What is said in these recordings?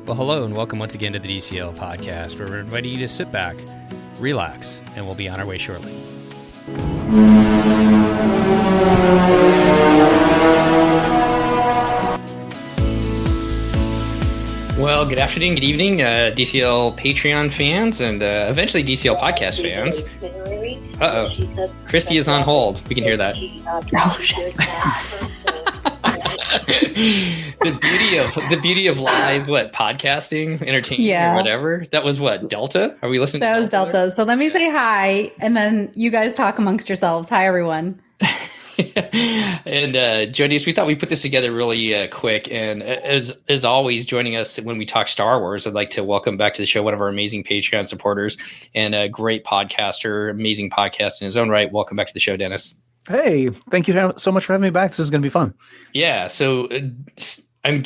Well, hello and welcome once again to the DCL podcast, where we're inviting you to sit back, relax, and we'll be on our way shortly. Well, good afternoon, good evening, DCL Patreon fans and eventually DCL podcast fans. Uh-oh. Christy is on hold. We can hear that. Oh, shit. the beauty of live podcasting, entertainment, or whatever. That was Delta? Are we listening? That to was Delta. So let me say hi, and then you guys talk amongst yourselves. Hi, everyone. And Jody, we thought we'd put this together really quick. And as always, joining us when we talk Star Wars, I'd like to welcome back to the show one of our amazing Patreon supporters and a great podcaster, amazing podcast in his own right. Welcome back to the show, Dennis. Hey, thank you so much for having me back. This is going to be fun. Yeah, so I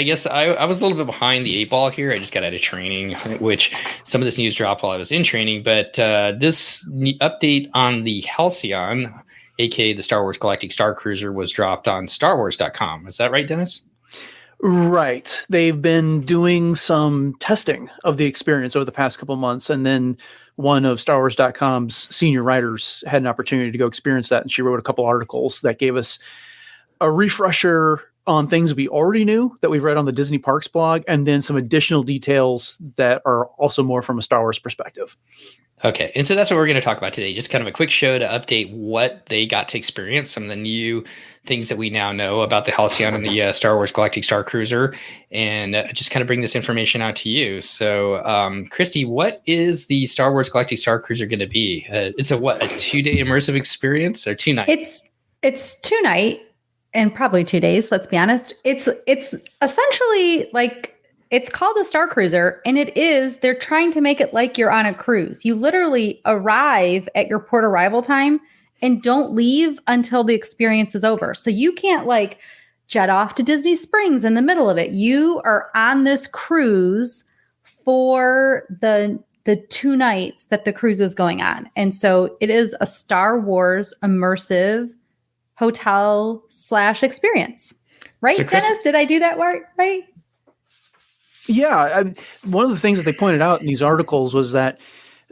guess I was a little bit behind the 8 ball here. I just got out of training, which some of this news dropped while I was in training. But this update on the Halcyon, aka the Star Wars Galactic Star Cruiser, was dropped on StarWars.com. Is that right, Dennis? Right. They've been doing some testing of the experience over the past couple of months, and then one of StarWars.com's senior writers had an opportunity to go experience that, and she wrote a couple articles that gave us a refresher on things we already knew that we read on the Disney Parks blog, and then some additional details that are also more from a Star Wars perspective. Okay, and so that's what we're going to talk about today. Just kind of a quick show to update what they got to experience, some of the new things that we now know about the Halcyon and the Star Wars Galactic Star Cruiser, and just kind of bring this information out to you. So, Christy, what is the Star Wars Galactic Star Cruiser going to be? It's a 2-day immersive experience or 2 nights? It's 2 night and probably 2 days. Let's be honest. It's essentially like. It's called a Star Cruiser, and they're trying to make it like you're on a cruise. You literally arrive at your port arrival time and don't leave until the experience is over. So you can't jet off to Disney Springs in the middle of it. You are on this cruise for the 2 nights that the cruise is going on. And so it is a Star Wars immersive hotel / experience. Right, so Dennis? Did I do that right? Yeah, one of the things that they pointed out in these articles was that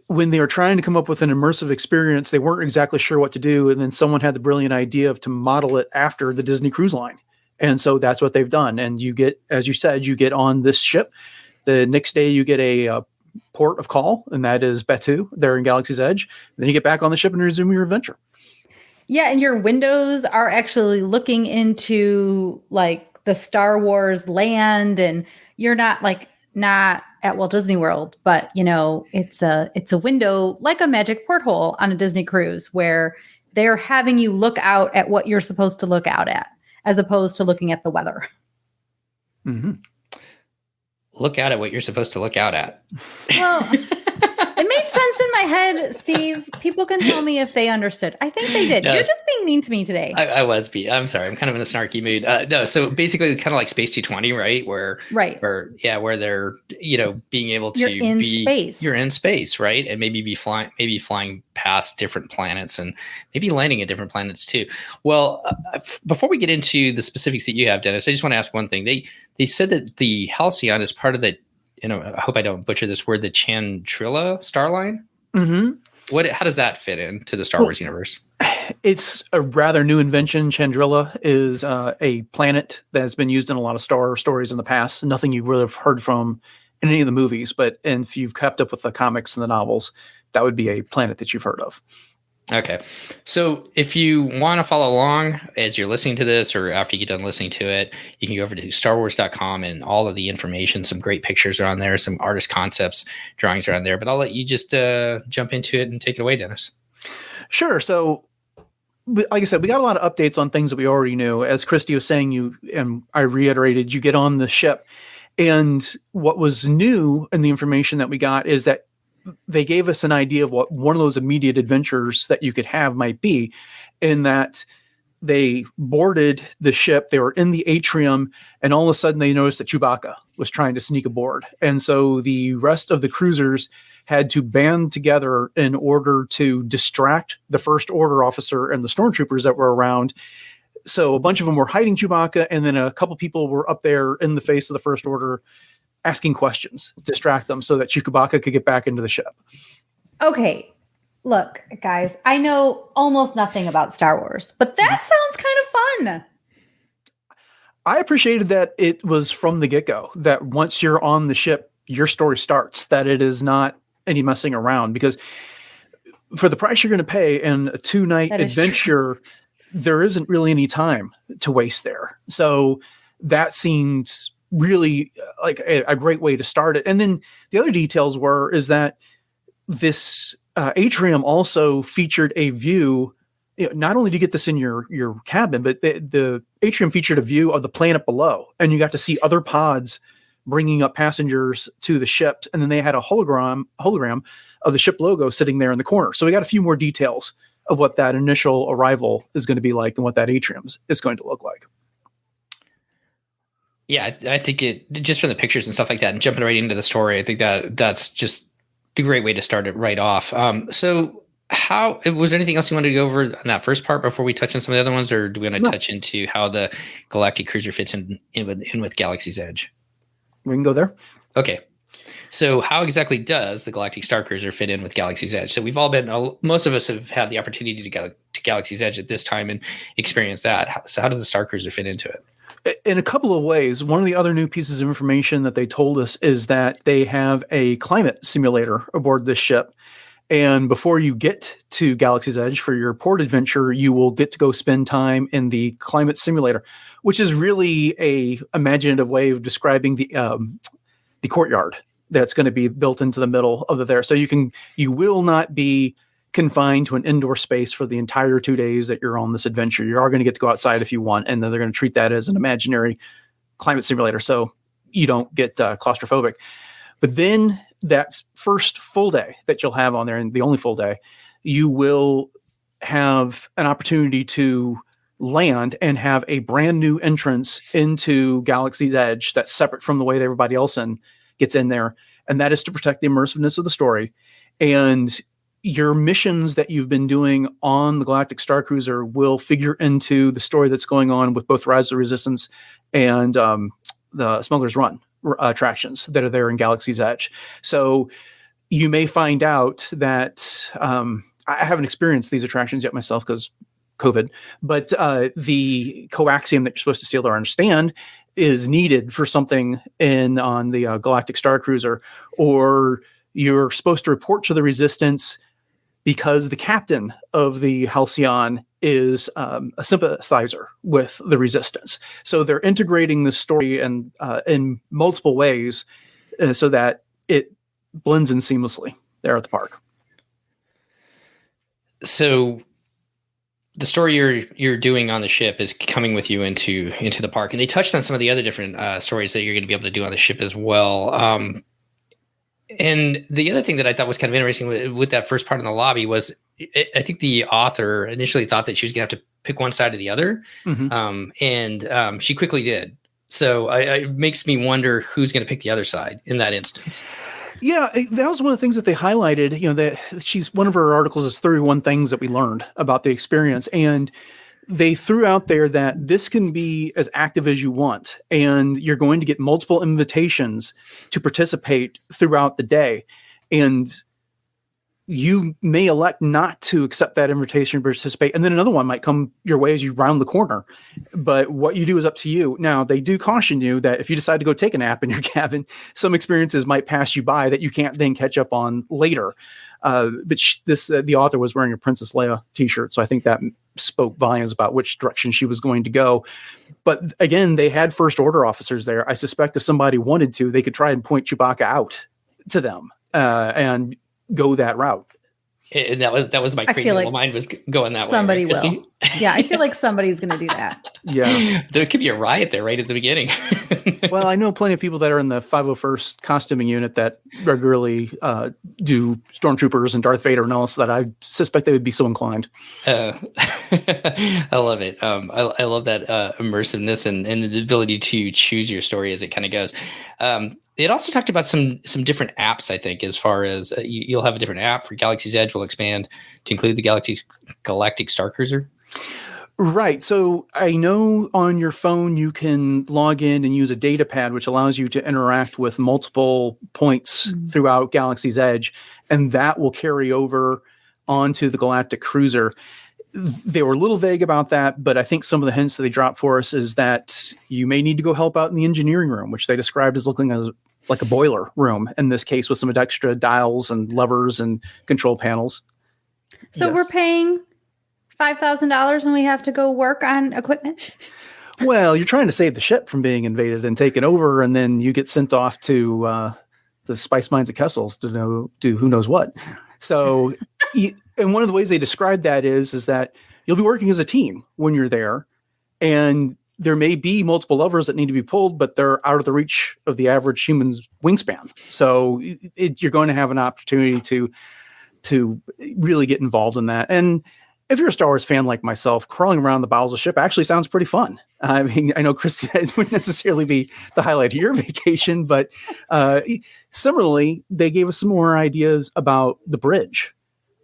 when they were trying to come up with an immersive experience, they weren't exactly sure what to do. And then someone had the brilliant idea to model it after the Disney Cruise Line. And so that's what they've done. And you get, as you said, you get on this ship. The next day you get a port of call, and that is Batuu there in Galaxy's Edge. Then you get back on the ship and resume your adventure. Yeah, and your windows are actually looking into the Star Wars land, and you're not at Walt Disney World, but it's a window like a magic porthole on a Disney cruise where they're having you look out at what you're supposed to look out at, as opposed to looking at the weather. Mm-hmm. Look out at what you're supposed to look out at. Well, it made sense in my head, Steve. People can tell me if they understood. I think they did. You're just being mean to me today. I was being. I'm sorry. I'm kind of in a snarky mood. No, so basically, kind of like Space 220, right? Where they're being able to space. You're in space, right? And maybe flying past different planets and maybe landing at different planets too. Well, before we get into the specifics that you have, Dennis, I just want to ask one thing. They said that the Halcyon is part of the. I hope I don't butcher this word, the Chandrila star line. Mm-hmm. How does that fit into the Star Wars universe? It's a rather new invention. Chandrila is a planet that has been used in a lot of Star stories in the past. Nothing you would have heard from in any of the movies, but if you've kept up with the comics and the novels, that would be a planet that you've heard of. Okay. So if you want to follow along as you're listening to this or after you get done listening to it, you can go over to StarWars.com and all of the information. Some great pictures are on there. Some artist concepts, drawings are on there. But I'll let you just jump into it and take it away, Dennis. Sure. So like I said, we got a lot of updates on things that we already knew. As Christy was saying, and I reiterated, you get on the ship. And what was new in the information that we got is that they gave us an idea of what one of those immediate adventures that you could have might be, in that they boarded the ship, they were in the atrium, and all of a sudden they noticed that Chewbacca was trying to sneak aboard. And so the rest of the cruisers had to band together in order to distract the First Order officer and the stormtroopers that were around. So a bunch of them were hiding Chewbacca, and then a couple people were up there in the face of the First Order asking questions, distract them so that Chewbacca could get back into the ship. Okay, look, guys, I know almost nothing about Star Wars, but that sounds kind of fun. I appreciated that it was from the get-go, that once you're on the ship, your story starts, that it is not any messing around, because for the price you're going to pay in a 2-night adventure, there isn't really any time to waste there. So that seems really like a great way to start it. And then the other details is that this atrium also featured a view. Not only do you get this in your cabin, but the atrium featured a view of the planet below, and you got to see other pods bringing up passengers to the ship. And then they had a hologram of the ship logo sitting there in the corner. So we got a few more details of what that initial arrival is going to be like and what that atrium is going to look like. Yeah, I think it, just from the pictures and stuff like that and jumping right into the story, I think that's just the great way to start it right off. So how, was there anything else you wanted to go over on that first part before we touch on some of the other ones, or do we want to touch into how the Galactic Cruiser fits in with Galaxy's Edge? We can go there. Okay. So how exactly does the Galactic Star Cruiser fit in with Galaxy's Edge? So we've all most of us have had the opportunity to go to Galaxy's Edge at this time and experience that. So how does the Star Cruiser fit into it? In a couple of ways. One of the other new pieces of information that they told us is that they have a climate simulator aboard this ship. And before you get to Galaxy's Edge for your port adventure, you will get to go spend time in the climate simulator, which is really a imaginative way of describing the courtyard that's going to be built into the middle of there. So you will not be confined to an indoor space for the entire 2 days that you're on this adventure. You are going to get to go outside if you want, and then they're going to treat that as an imaginary climate simulator, so you don't get claustrophobic. But then that first full day that you'll have on there, and the only full day, you will have an opportunity to land and have a brand new entrance into Galaxy's Edge that's separate from the way that everybody else gets in there. And that is to protect the immersiveness of the story. And your missions that you've been doing on the Galactic Star Cruiser will figure into the story that's going on with both Rise of the Resistance and the Smuggler's Run attractions that are there in Galaxy's Edge. So you may find out that I haven't experienced these attractions yet myself because COVID, but the coaxium that you're supposed to steal or understand is needed for something on the Galactic Star Cruiser, or you're supposed to report to the Resistance because the captain of the Halcyon is a sympathizer with the Resistance. So they're integrating the story and in multiple ways so that it blends in seamlessly there at the park. So the story you're doing on the ship is coming with you into the park, and they touched on some of the other different stories that you're going to be able to do on the ship as well. And the other thing that I thought was kind of interesting with that first part in the lobby was I think the author initially thought that she was going to have to pick one side or the other. Mm-hmm. And she quickly did. So it makes me wonder who's going to pick the other side in that instance. Yeah, that was one of the things that they highlighted, that one of her articles is 31 things that we learned about the experience. And they threw out there that this can be as active as you want, and you're going to get multiple invitations to participate throughout the day. And you may elect not to accept that invitation to participate. And then another one might come your way as you round the corner. But what you do is up to you. Now, they do caution you that if you decide to go take a nap in your cabin, some experiences might pass you by that you can't then catch up on later. But the author was wearing a Princess Leia t-shirt. So I think that spoke volumes about which direction she was going to go. But again, they had First Order officers there. I suspect if somebody wanted to, they could try and point Chewbacca out to them and go that route. And that was my crazy little mind was going that somebody way. Somebody will. Yeah, I feel like somebody's going to do that. Yeah. There could be a riot there right at the beginning. Well, I know plenty of people that are in the 501st costuming unit that regularly do stormtroopers and Darth Vader and all, so that I suspect they would be so inclined. I love it. I love that immersiveness and the ability to choose your story as it kind of goes. It also talked about some different apps, I think, as far as you'll have a different app for Galaxy's Edge will expand to include the Galactic Star Cruiser. Right. So I know on your phone you can log in and use a data pad, which allows you to interact with multiple points throughout Galaxy's Edge, and that will carry over onto the Galactic Cruiser. They were a little vague about that, but I think some of the hints that they dropped for us is that you may need to go help out in the engineering room, which they described as looking as like a boiler room in this case, with some extra dials and levers and control panels. So we're paying $5,000 when we have to go work on equipment? Well, you're trying to save the ship from being invaded and taken over, and then you get sent off to the spice mines of Kessel to do who knows what. So, and one of the ways they describe that is that you'll be working as a team when you're there, and there may be multiple levers that need to be pulled, but they're out of the reach of the average human's wingspan. So you're going to have an opportunity to really get involved in that. And if you're a Star Wars fan like myself, crawling around the bowels of the ship actually sounds pretty fun. I mean, I know, Christy, that wouldn't necessarily be the highlight of your vacation, but similarly, they gave us some more ideas about the bridge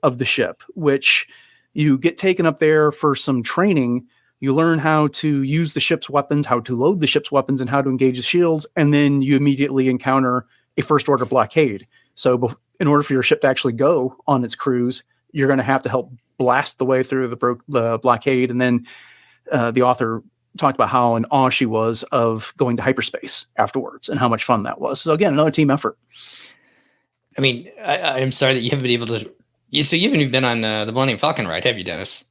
of the ship, which you get taken up there for some training. You learn how to use the ship's weapons, how to load the ship's weapons, and how to engage the shields. And then you immediately encounter a first order blockade. So in order for your ship to actually go on its cruise, you're going to have to help blast the way through the blockade. And then the author talked about how in awe she was of going to hyperspace afterwards and how much fun that was. So again, another team effort. I mean, I'm sorry that you haven't been able to. So you haven't even been on the Millennium Falcon ride, have you, Dennis?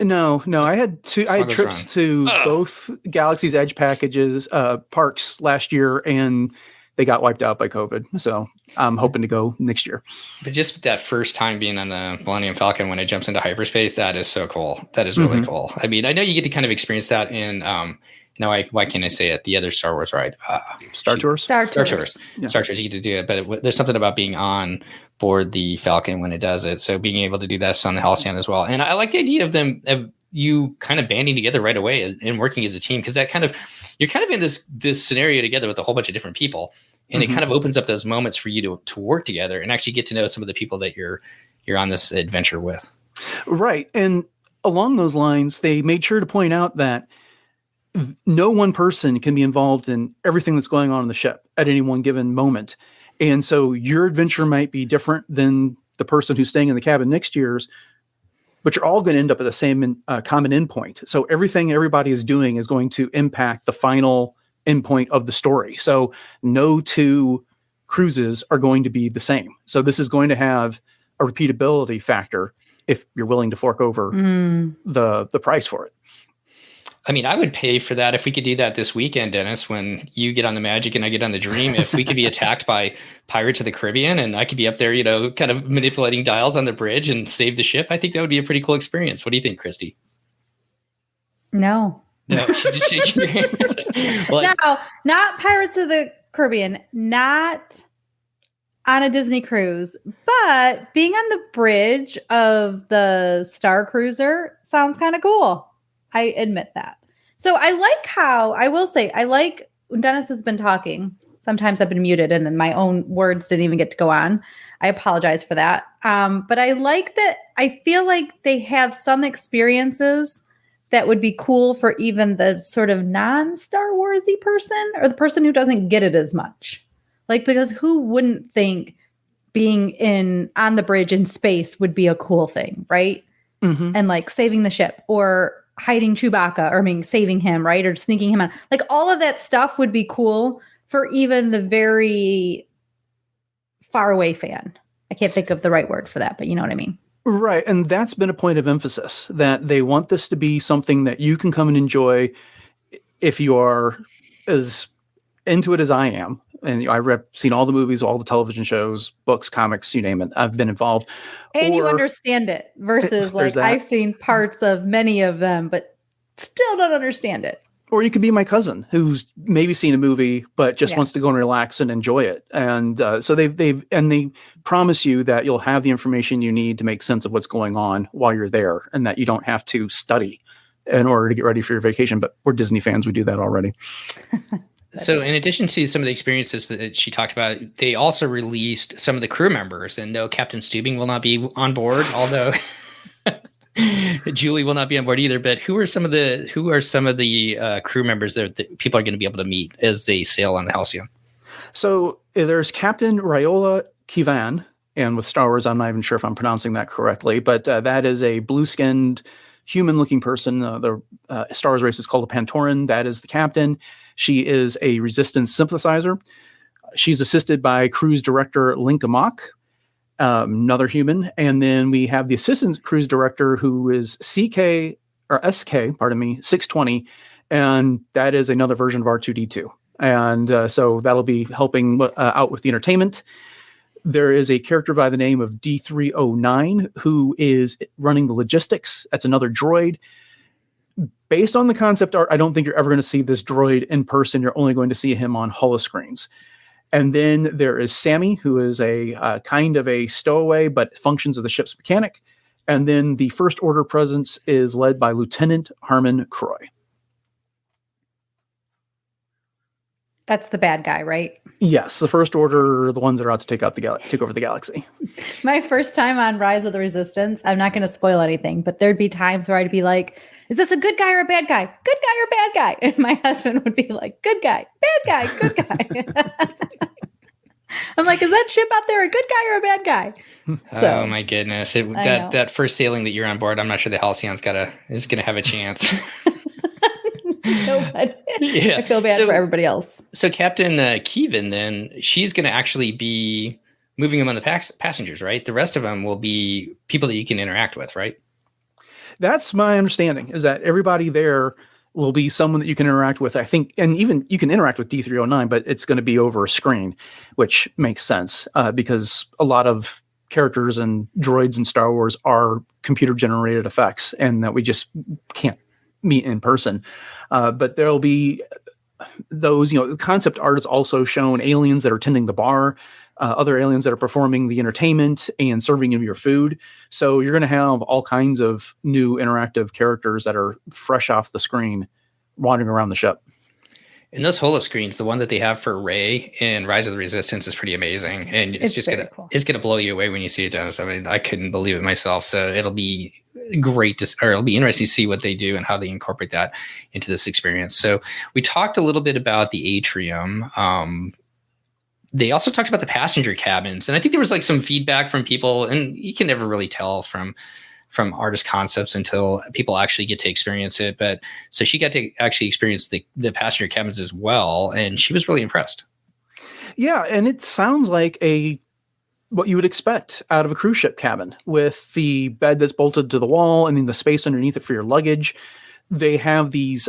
No. I had trips to both Galaxy's Edge parks last year, and they got wiped out by COVID. So I'm hoping to go next year. But just that first time being on the Millennium Falcon when it jumps into hyperspace, that is so cool. That is really cool. I mean, I know you get to kind of experience that in, why can't I say it? The other Star Wars ride. Star Tours? Star Tours. Yeah. Star Tours, you get to do it. But there's something about being on board the Falcon when it does it. So being able to do that on the Halcyon as well. And I like the idea of you kind of banding together right away and working as a team, because that you're kind of in this scenario together with a whole bunch of different people. And it kind of opens up those moments for you to work together and actually get to know some of the people that you're on this adventure with. Right. And along those lines, they made sure to point out that no one person can be involved in everything that's going on the ship at any one given moment. And so your adventure might be different than the person who's staying in the cabin next to yours, but you're all going to end up at the same common endpoint. So everything everybody is doing is going to impact the final endpoint of the story. So no two cruises are going to be the same. So this is going to have a repeatability factor if you're willing to fork over the price for it. I mean, I would pay for that if we could do that this weekend, Dennis, when you get on the Magic and I get on the Dream. If we could be attacked by Pirates of the Caribbean and I could be up there, kind of manipulating dials on the bridge and save the ship, I think that would be a pretty cool experience. What do you think, Christy? No, she just shakes your hand. No, not Pirates of the Caribbean, not on a Disney cruise, but being on the bridge of the Star Cruiser sounds kind of cool. I admit that. So I will say, when Dennis has been talking, sometimes I've been muted and then my own words didn't even get to go on. I apologize for that. But I like that. I feel like they have some experiences that would be cool for even the sort of non-Star Wars-y person or the person who doesn't get it as much. Like, because who wouldn't think being on the bridge in space would be a cool thing, right? Mm-hmm. And like saving the ship or hiding Chewbacca, or saving him, right? Or sneaking him on. Like all of that stuff would be cool for even the very far away fan. I can't think of the right word for that, but you know what I mean? Right. And that's been a point of emphasis, that they want this to be something that you can come and enjoy if you are as into it as I am. And I've seen all the movies, all the television shows, books, comics, you name it. I've been involved. And you understand it versus like I've seen parts of many of them, but still don't understand it. Or you could be my cousin who's maybe seen a movie, but just wants to go and relax and enjoy it. And so they promise you that you'll have the information you need to make sense of what's going on while you're there, and that you don't have to study in order to get ready for your vacation. But we're Disney fans. We do that already. So in addition to some of the experiences that she talked about, they also released some of the crew members, and no, Captain Stubing will not be on board, although Julie will not be on board either. But who are some of the crew members that people are going to be able to meet as they sail on the Halcyon? So there's Captain Ryola Kivan, and with Star Wars, I'm not even sure if I'm pronouncing that correctly, but that is a blue-skinned, human-looking person. The Star Wars race is called a Pantoran. That is the captain. She is a Resistance sympathizer. She's assisted by cruise director Linka Mock, another human. And then we have the assistant cruise director, who is SK 620, and that is another version of R2D2. And so that'll be helping out with the entertainment. There is a character by the name of D309 who is running the logistics. That's another droid. Based on the concept art, I don't think you're ever going to see this droid in person. You're only going to see him on holoscreens. And then there is Sammy, who is a kind of a stowaway, but functions as the ship's mechanic. And then the First Order presence is led by Lieutenant Harmon Croy. That's the bad guy, right? Yes, the First Order are the ones that are out to take over the galaxy. My first time on Rise of the Resistance, I'm not going to spoil anything, but there'd be times where I'd be like, is this a good guy or a bad guy? Good guy or bad guy? And my husband would be like, good guy, bad guy, good guy. I'm like, is that ship out there a good guy or a bad guy? So, oh my goodness. That first sailing that you're on board, I'm not sure the Halcyon's is going to have a chance. No, yeah. I feel bad for everybody else. So Captain Keevan, then, she's going to actually be moving them on the passengers, right? The rest of them will be people that you can interact with, right? That's my understanding, is that everybody there will be someone that you can interact with, I think, and even you can interact with D309, but it's going to be over a screen, which makes sense because a lot of characters and droids in Star Wars are computer-generated effects, and that we just can't meet in person. But there'll be those, the concept art is also shown aliens that are tending the bar, other aliens that are performing the entertainment and serving you your food. So you're going to have all kinds of new interactive characters that are fresh off the screen wandering around the ship. And those holoscreens, the one that they have for Rey in Rise of the Resistance is pretty amazing. And it's just gonna blow you away when you see it, Dennis. I mean, I couldn't believe it myself. So it'll be great it'll be interesting to see what they do and how they incorporate that into this experience. So we talked a little bit about the atrium. They also talked about the passenger cabins, and I think there was like some feedback from people, and you can never really tell from artist concepts until people actually get to experience it. But so she got to actually experience the passenger cabins as well, and she was really impressed. Yeah, and it sounds like what you would expect out of a cruise ship cabin, with the bed that's bolted to the wall and then the space underneath it for your luggage. They have these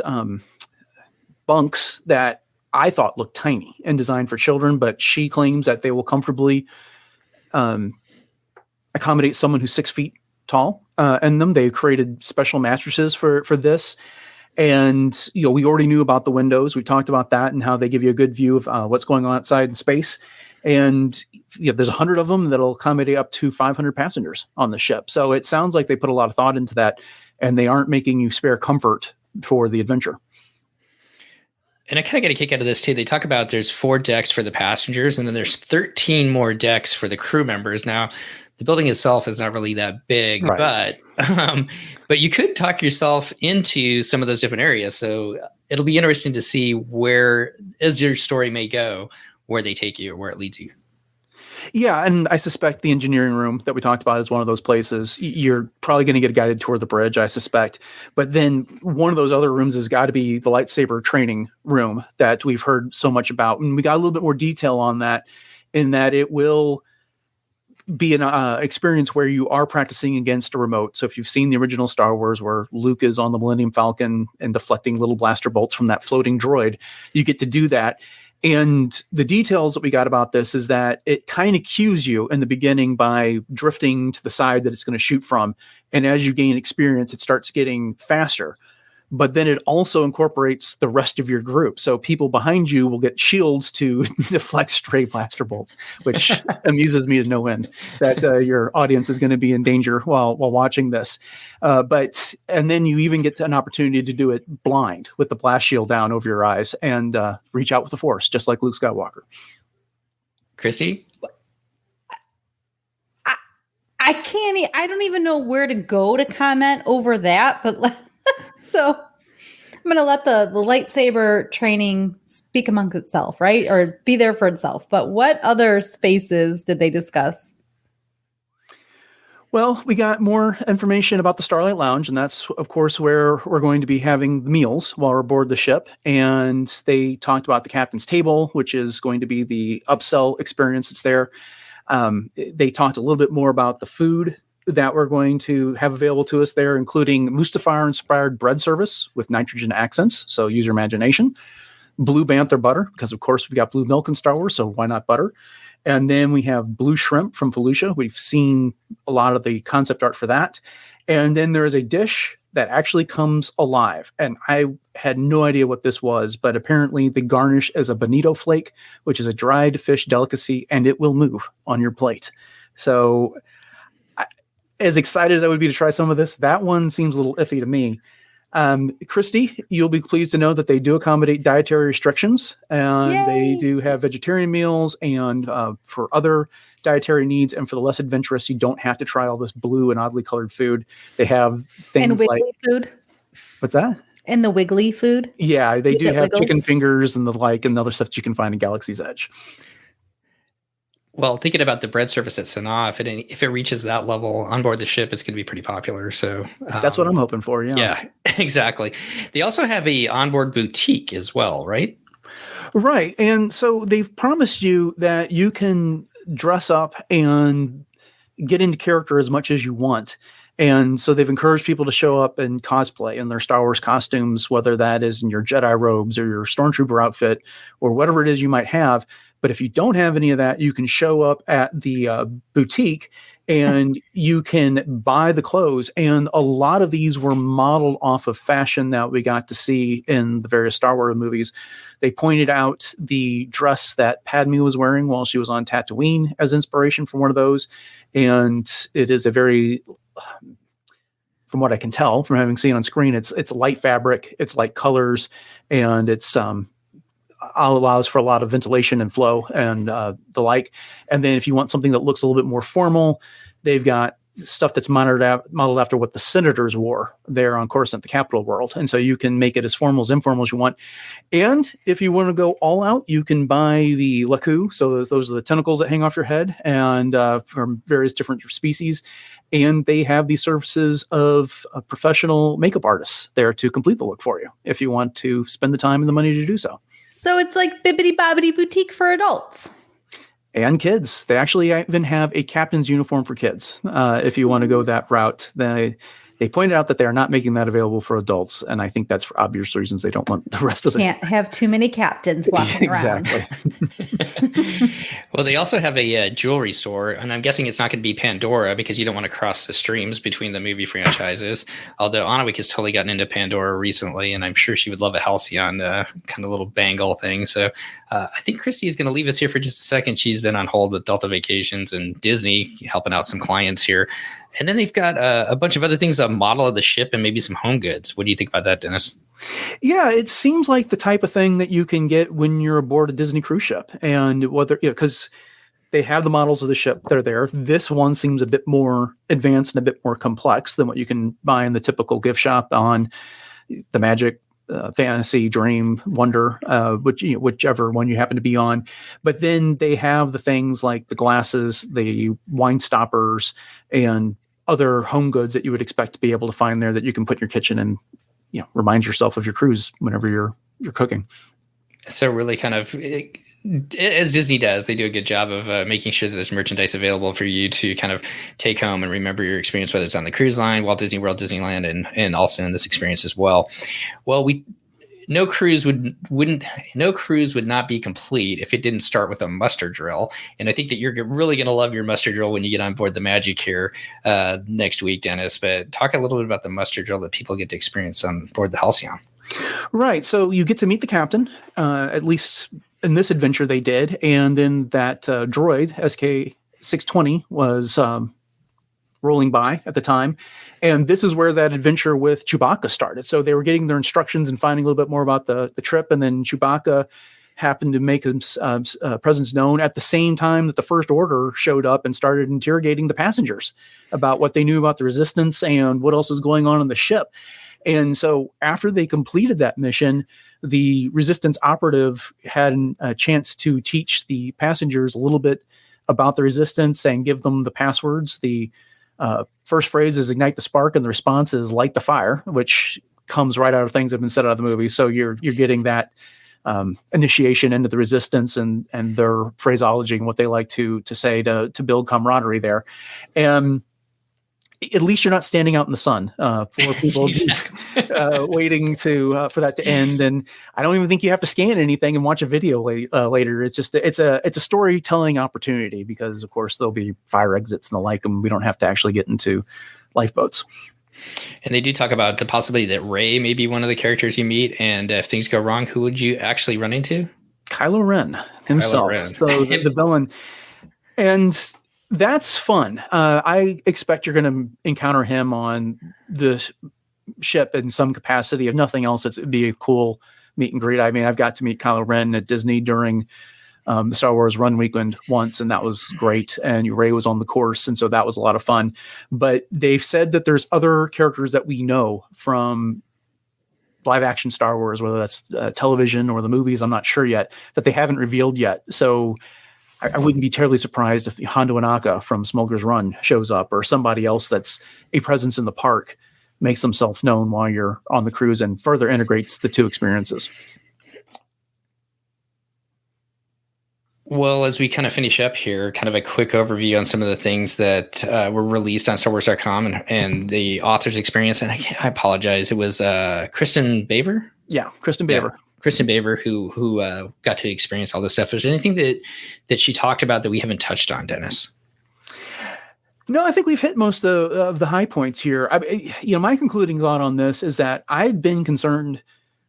bunks that I thought looked tiny and designed for children, but she claims that they will comfortably accommodate someone who's 6 feet tall. And them, they created special mattresses for this. And, we already knew about the windows. We talked about that and how they give you a good view of what's going on outside in space. And there's 100 of them that'll accommodate up to 500 passengers on the ship. So it sounds like they put a lot of thought into that, and they aren't making you spare comfort for the adventure. And I kind of get a kick out of this too. They talk about there's 4 decks for the passengers, and then there's 13 more decks for the crew members. Now, the building itself is not really that big, right, but you could talk yourself into some of those different areas. So it'll be interesting to see where, as your story may go, where they take you or where it leads you. Yeah, and I suspect the engineering room that we talked about is one of those places. You're probably going to get a guided tour of the bridge, I suspect. But then one of those other rooms has got to be the lightsaber training room that we've heard so much about. And we got a little bit more detail on that, in that it will be an experience where you are practicing against a remote. So if you've seen the original Star Wars where Luke is on the Millennium Falcon and deflecting little blaster bolts from that floating droid, you get to do that. And the details that we got about this is that it kind of cues you in the beginning by drifting to the side that it's going to shoot from. And as you gain experience, it starts getting faster. But then it also incorporates the rest of your group. So people behind you will get shields to deflect stray blaster bolts, which amuses me to no end that your audience is going to be in danger while watching this. And then you even get an opportunity to do it blind with the blast shield down over your eyes and reach out with the Force, just like Luke Skywalker. Christy? I don't even know where to go to comment over that, but so I'm going to let the lightsaber training speak amongst itself, right? Or be there for itself. But what other spaces did they discuss? Well, we got more information about the Starlight Lounge, and that's, of course, where we're going to be having the meals while we're aboard the ship. And they talked about the captain's table, which is going to be the upsell experience that's there. They talked a little bit more about the food that we're going to have available to us there, including Mustafar-inspired bread service with nitrogen accents, so use your imagination. Blue Bantha butter, because, of course, we've got blue milk in Star Wars, so why not butter? And then we have blue shrimp from Felucia. We've seen a lot of the concept art for that. And then there is a dish that actually comes alive. And I had no idea what this was, but apparently the garnish is a bonito flake, which is a dried fish delicacy, and it will move on your plate. So as excited as I would be to try some of this, that one seems a little iffy to me. Christy, you'll be pleased to know that they do accommodate dietary restrictions, and Yay! They do have vegetarian meals, and for other dietary needs, and for the less adventurous, you don't have to try all this blue and oddly colored food. They have things and like food. What's that? And the wiggly food. Yeah, they do have wiggles. chicken fingers and the like, and the other stuff that you can find in Galaxy's Edge. Well, thinking about the bread service at Sanaa, if it reaches that level on board the ship, it's going to be pretty popular. So that's what I'm hoping for. Yeah. Yeah, exactly. They also have a onboard boutique as well, right? Right. And so they've promised you that you can dress up and get into character as much as you want. And so they've encouraged people to show up and cosplay in their Star Wars costumes, whether that is in your Jedi robes or your Stormtrooper outfit or whatever it is you might have. But if you don't have any of that, you can show up at the boutique and you can buy the clothes. And a lot of these were modeled off of fashion that we got to see in the various Star Wars movies. They pointed out the dress that Padme was wearing while she was on Tatooine as inspiration from one of those. And it is a very, from what I can tell from having seen on screen, it's light fabric, it's light colors, and it's allows for a lot of ventilation and flow and the like. And then if you want something that looks a little bit more formal, they've got stuff that's modeled after what the senators wore there on Coruscant, the capital world. And so you can make it as formal as informal as you want. And if you want to go all out, you can buy the Laku. So those are the tentacles that hang off your head, and from various different species. And they have the services of professional makeup artists there to complete the look for you if you want to spend the time and the money to do so. So it's like Bibbidi Bobbidi Boutique for adults. And kids. They actually even have a captain's uniform for kids. If you want to go that route, they pointed out that they are not making that available for adults. And I think that's for obvious reasons. They don't want the rest of the... Can't have too many captains walking around. Exactly. Well, they also have a jewelry store, and I'm guessing it's not going to be Pandora because you don't want to cross the streams between the movie franchises. Although Anawik has totally gotten into Pandora recently, and I'm sure she would love a Halcyon kind of little bangle thing. So I think Christy is going to leave us here for just a second. She's been on hold with Delta Vacations and Disney, helping out some clients here. And then they've got a bunch of other things, a model of the ship and maybe some home goods. What do you think about that, Dennis? Yeah, it seems like the type of thing that you can get when you're aboard a Disney cruise ship. And whether, because they have the models of the ship that are there. This one seems a bit more advanced and a bit more complex than what you can buy in the typical gift shop on the Magic, Fantasy, Dream, Wonder, whichever one you happen to be on. But then they have the things like the glasses, the wine stoppers, and other home goods that you would expect to be able to find there that you can put in your kitchen and remind yourself of your cruise whenever you're cooking. So really kind of, as Disney does, they do a good job of making sure that there's merchandise available for you to kind of take home and remember your experience, whether it's on the cruise line, Walt Disney World, Disneyland, and also in this experience as well. Well, no cruise would not be complete if it didn't start with a muster drill. And I think that you're really going to love your muster drill when you get on board the Magic here next week, Dennis. But talk a little bit about the muster drill that people get to experience on board the Halcyon. Right. So you get to meet the captain, at least in this adventure they did. And then that droid, SK-620, was rolling by at the time. And this is where that adventure with Chewbacca started. So they were getting their instructions and finding a little bit more about the trip. And then Chewbacca happened to make his presence known at the same time that the First Order showed up and started interrogating the passengers about what they knew about the Resistance and what else was going on the ship. And so after they completed that mission, the Resistance operative had a chance to teach the passengers a little bit about the Resistance and give them the passwords. The first phrase is ignite the spark, and the response is light the fire, which comes right out of things that have been said out of the movie. So you're getting that initiation into the Resistance and their phraseology and what they like to say to build camaraderie there. And at least you're not standing out in the sun for people waiting for that to end. And I don't even think you have to scan anything and watch a video later. It's just it's a storytelling opportunity because, of course, there'll be fire exits and the like, and we don't have to actually get into lifeboats. And they do talk about the possibility that Rey may be one of the characters you meet, and if things go wrong, who would you actually run into? Kylo Ren himself, so the villain. And that's fun. I expect you're going to encounter him on the ship in some capacity. If nothing else, it'd be a cool meet and greet. I mean, I've got to meet Kylo Ren at Disney during the Star Wars Run weekend once, and that was great. And Rey was on the course, and so that was a lot of fun. But they've said that there's other characters that we know from live action Star Wars, whether that's television or the movies, I'm not sure yet, that they haven't revealed yet. So I wouldn't be terribly surprised if Hondo Ohnaka from Smuggler's Run shows up, or somebody else that's a presence in the park makes themselves known while you're on the cruise and further integrates the two experiences. Well, as we kind of finish up here, kind of a quick overview on some of the things that were released on StarWars.com and the author's experience. And I apologize. It was Kristen Baver? Yeah, Kristen Baver. Yeah. Kristen Baver, who got to experience all this stuff. Is there anything that she talked about that we haven't touched on, Dennis? No, I think we've hit most of the high points here. My concluding thought on this is that I've been concerned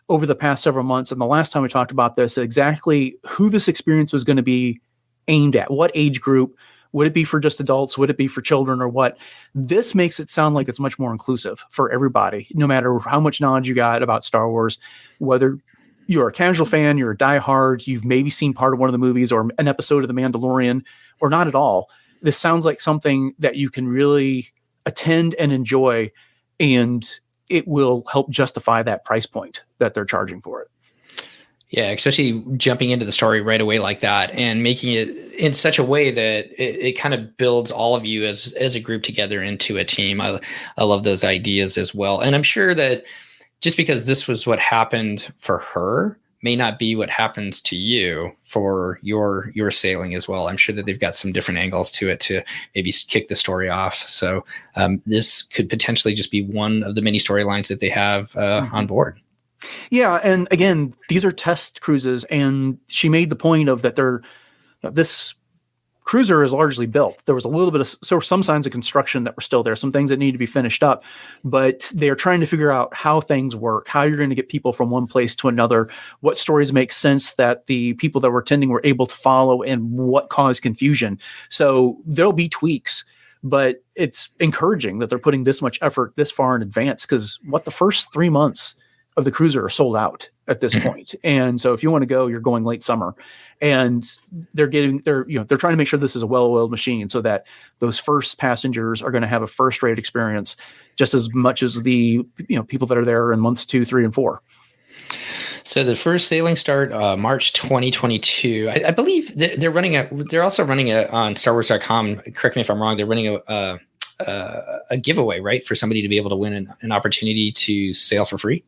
over the past several months, and the last time we talked about this, exactly who this experience was going to be aimed at. What age group? Would it be for just adults? Would it be for children, or what? This makes it sound like it's much more inclusive for everybody, no matter how much knowledge you got about Star Wars, whether you're a casual fan, you're a diehard, you've maybe seen part of one of the movies or an episode of The Mandalorian, or not at all. This sounds like something that you can really attend and enjoy, and it will help justify that price point that they're charging for it. Yeah, especially jumping into the story right away like that and making it in such a way that it kind of builds all of you as a group together into a team. I love those ideas as well. And I'm sure that just because this was what happened for her may not be what happens to you for your sailing as well. I'm sure that they've got some different angles to it to maybe kick the story off. So this could potentially just be one of the many storylines that they have on board. Yeah. And again, these are test cruises, and she made the point of that this cruiser is largely built. There was a little bit of some signs of construction that were still there, some things that need to be finished up, but they're trying to figure out how things work, how you're going to get people from one place to another, what stories make sense that the people that were attending were able to follow, and what caused confusion. So there'll be tweaks, but it's encouraging that they're putting this much effort this far in advance, because the first 3 months of the cruiser are sold out at this point. And so if you want to go, you're going late summer, and they're trying to make sure this is a well-oiled machine so that those first passengers are going to have a first-rate experience just as much as the people that are there in months 2, 3, and 4. So the first sailing start March 2022. I believe they're also running on StarWars.com. Correct me if I'm wrong. They're running a giveaway, right, for somebody to be able to win an opportunity to sail for free.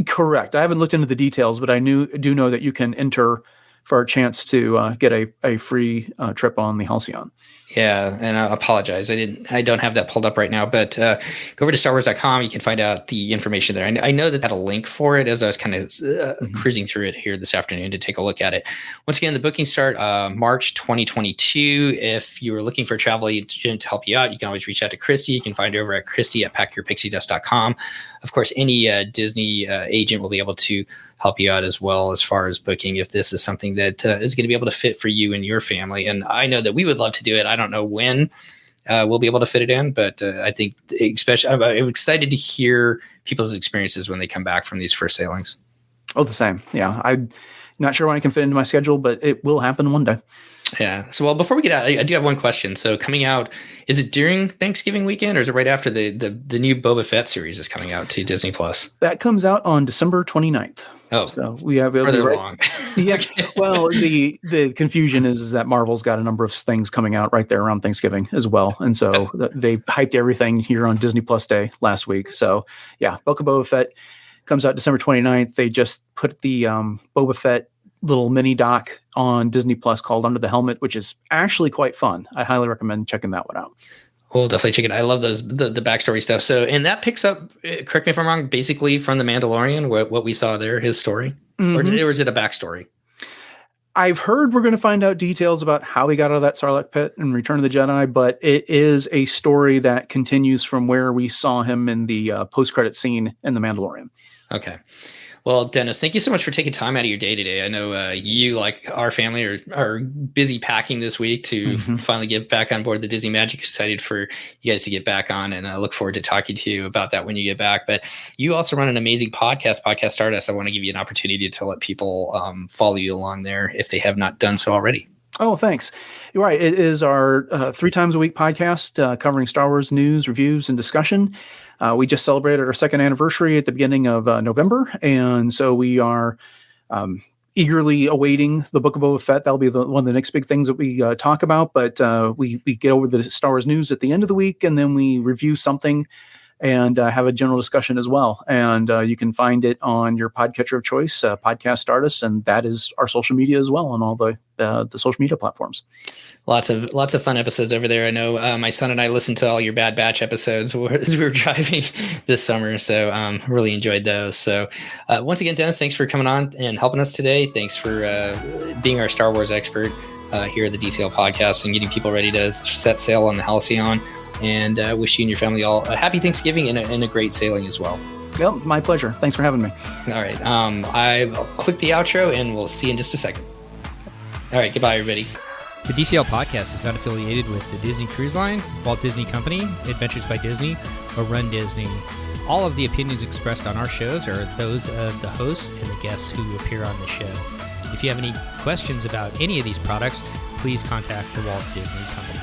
Correct. I haven't looked into the details, but I do know that you can enter for a chance to get a free trip on the Halcyon. Yeah, and I apologize. I don't have that pulled up right now, but go over to StarWars.com. You can find out the information there. I know that had a link for it as I was kind of cruising through it here this afternoon to take a look at it. Once again, the bookings start March 2022. If you were looking for a travel agent to help you out, you can always reach out to Christy. You can find her over at Christy@packyourpixiedust.com. Of course, any Disney agent will be able to help you out as well as far as booking if this is something that is going to be able to fit for you and your family. And I know that we would love to do it. I don't know when we'll be able to fit it in, but I think especially I'm excited to hear people's experiences when they come back from these first sailings. Oh, the same. Yeah. Not sure when I can fit into my schedule, but it will happen one day. Yeah. So, well, before we get out, I do have one question. So, coming out, is it during Thanksgiving weekend, or is it right after the new Boba Fett series is coming out to Disney Plus? That comes out on December 29th. Oh, so we have further along. Yeah. Okay. Well, the confusion is that Marvel's got a number of things coming out right there around Thanksgiving as well, and so they hyped everything here on Disney Plus Day last week. So yeah, Book of Boba Fett comes out December 29th. They just put the Boba Fett little mini doc on Disney Plus called Under the Helmet, which is actually quite fun. I highly recommend checking that one out. We'll definitely check it. I love those the backstory stuff. So, and that picks up, correct me if I'm wrong, basically from The Mandalorian, what we saw there, his story, or is it a backstory? I've heard we're going to find out details about how he got out of that Sarlacc pit in Return of the Jedi, but it is a story that continues from where we saw him in the post-credit scene in The Mandalorian. Okay. Well, Dennis, thank you so much for taking time out of your day today. I know you, like our family, are busy packing this week to finally get back on board the Disney Magic. Excited for you guys to get back on, and I look forward to talking to you about that when you get back. But you also run an amazing podcast, Podcast Stardust. I want to give you an opportunity to let people follow you along there if they have not done so already. Oh, thanks. You're right. It is our 3 times a week podcast covering Star Wars news, reviews, and discussion. We just celebrated our 2nd anniversary at the beginning of November, and so we are eagerly awaiting the Book of Boba Fett. That'll be one of the next big things that we talk about, but we get over the Star Wars news at the end of the week, and then we review something and have a general discussion as well. And you can find it on your podcatcher of choice, Podcast Stardust, and that is our social media as well on all the social media platforms. Lots of fun episodes over there. I know my son and I listened to all your Bad Batch episodes as we were driving this summer, so really enjoyed those. So once again, Dennis, thanks for coming on and helping us today. Thanks for being our Star Wars expert here at the DCL podcast and getting people ready to set sail on the Halcyon. And wish you and your family all a happy Thanksgiving and a great sailing as well. Yep, my pleasure. Thanks for having me. All right. I'll click the outro and we'll see you in just a second. All right. Goodbye, everybody. The DCL podcast is not affiliated with the Disney Cruise Line, Walt Disney Company, Adventures by Disney, or Run Disney. All of the opinions expressed on our shows are those of the hosts and the guests who appear on the show. If you have any questions about any of these products, please contact the Walt Disney Company.